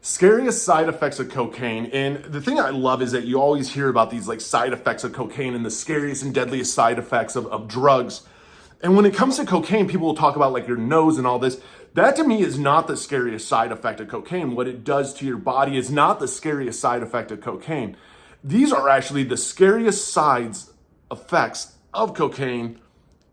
Scariest side effects of cocaine. And the thing I love is that you always hear about these like side effects of cocaine and the scariest and deadliest side effects of drugs. And when it comes to cocaine, people will talk about like your nose and all this. That to me is not the scariest side effect of cocaine. What it does to your body is not the scariest side effect of cocaine. These are actually the scariest sides effects of cocaine.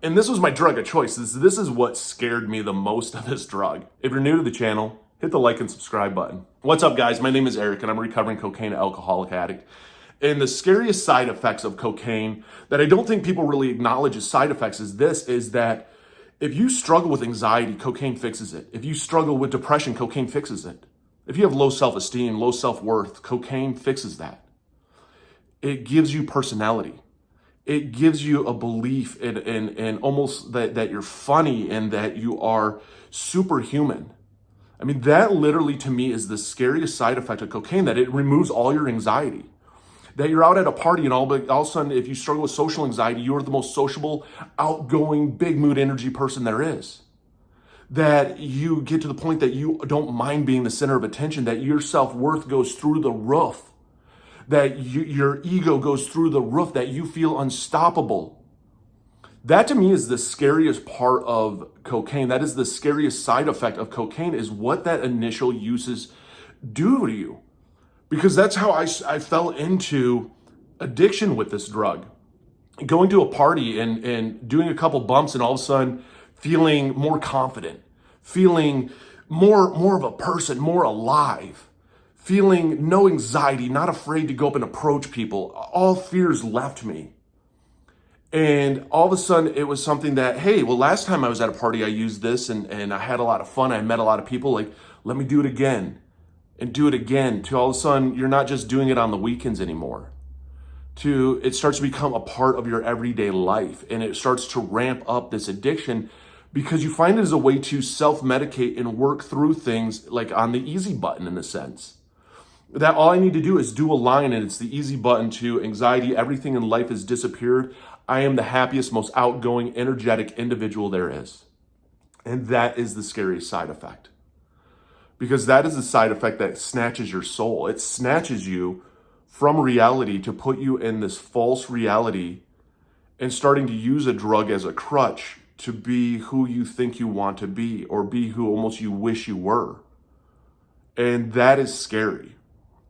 And this was my drug of choice. This is what scared me the most of this drug. If you're new to the channel, hit the like and subscribe button. What's up, guys? My name is Eric, and I'm a recovering cocaine alcoholic addict. And the scariest side effects of cocaine that I don't think people really acknowledge as side effects is that if you struggle with anxiety, cocaine fixes it. If you struggle with depression, cocaine fixes it. If you have low self-esteem, low self-worth, cocaine fixes that. It gives you personality. It gives you a belief in almost that you're funny and that you are superhuman. I mean, that literally to me is the scariest side effect of cocaine, that it removes all your anxiety. That you're out at a party and all of a sudden, if you struggle with social anxiety, you are the most sociable, outgoing, big mood energy person there is. That you get to the point that you don't mind being the center of attention, that your self-worth goes through the roof, that your ego goes through the roof, that you feel unstoppable. That to me is the scariest part of cocaine. That is the scariest side effect of cocaine, is what that initial uses do to you. Because that's how I fell into addiction with this drug. Going to a party and doing a couple bumps and all of a sudden feeling more confident, feeling more of a person, more alive, feeling no anxiety, not afraid to go up and approach people. All fears left me. And all of a sudden it was something that, hey, well, last time I was at a party, I used this and I had a lot of fun. I met a lot of people. Like, let me do it again and do it again. To all of a sudden, you're not just doing it on the weekends anymore. It starts to become a part of your everyday life. And it starts to ramp up this addiction because you find it as a way to self-medicate and work through things like on the easy button, in a sense. That all I need to do is do a line and it's the easy button to anxiety. Everything in life has disappeared. I am the happiest, most outgoing, energetic individual there is. And that is the scariest side effect. Because that is the side effect that snatches your soul. It snatches you from reality to put you in this false reality and starting to use a drug as a crutch to be who you think you want to be or be who almost you wish you were. And that is scary.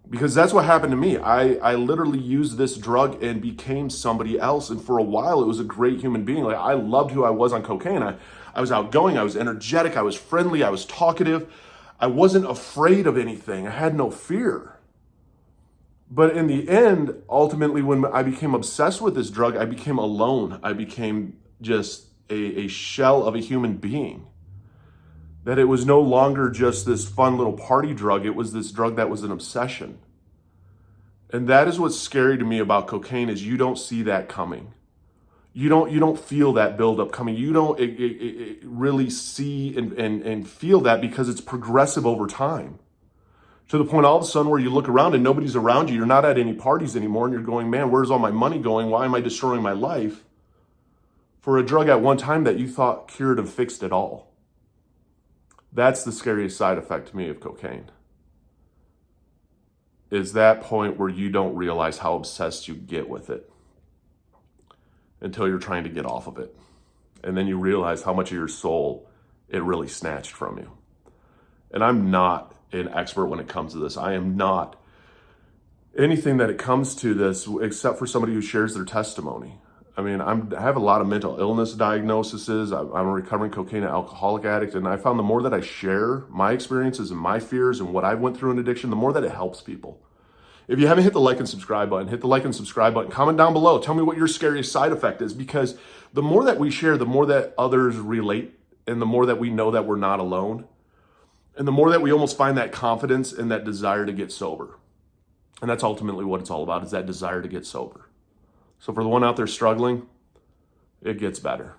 Because that's what happened to me. I literally used this drug and became somebody else. And for a while, it was a great human being. Like, I loved who I was on cocaine. I was outgoing. I was energetic. I was friendly. I was talkative. I wasn't afraid of anything. I had no fear. But in the end, ultimately, when I became obsessed with this drug, I became alone. I became just a shell of a human being. That it was no longer just this fun little party drug. It was this drug that was an obsession. And that is what's scary to me about cocaine, is you don't see that coming. You don't feel that buildup coming. You don't really see and feel that because it's progressive over time. To the point all of a sudden where you look around and nobody's around you. You're not at any parties anymore and you're going, man, where's all my money going? Why am I destroying my life for a drug at one time that you thought cured and fixed it all? That's the scariest side effect to me of cocaine. Is that point where you don't realize how obsessed you get with it until you're trying to get off of it. And then you realize how much of your soul it really snatched from you. And I'm not an expert when it comes to this. I am not anything that it comes to this except for somebody who shares their testimony. I mean, I have a lot of mental illness diagnoses. I'm a recovering cocaine and alcoholic addict. And I found the more that I share my experiences and my fears and what I went through in addiction, the more that it helps people. If you haven't hit the like and subscribe button, hit the like and subscribe button. Comment down below. Tell me what your scariest side effect is, because the more that we share, the more that others relate, and the more that we know that we're not alone. And the more that we almost find that confidence and that desire to get sober. And that's ultimately what it's all about, is that desire to get sober. So for the one out there struggling, it gets better.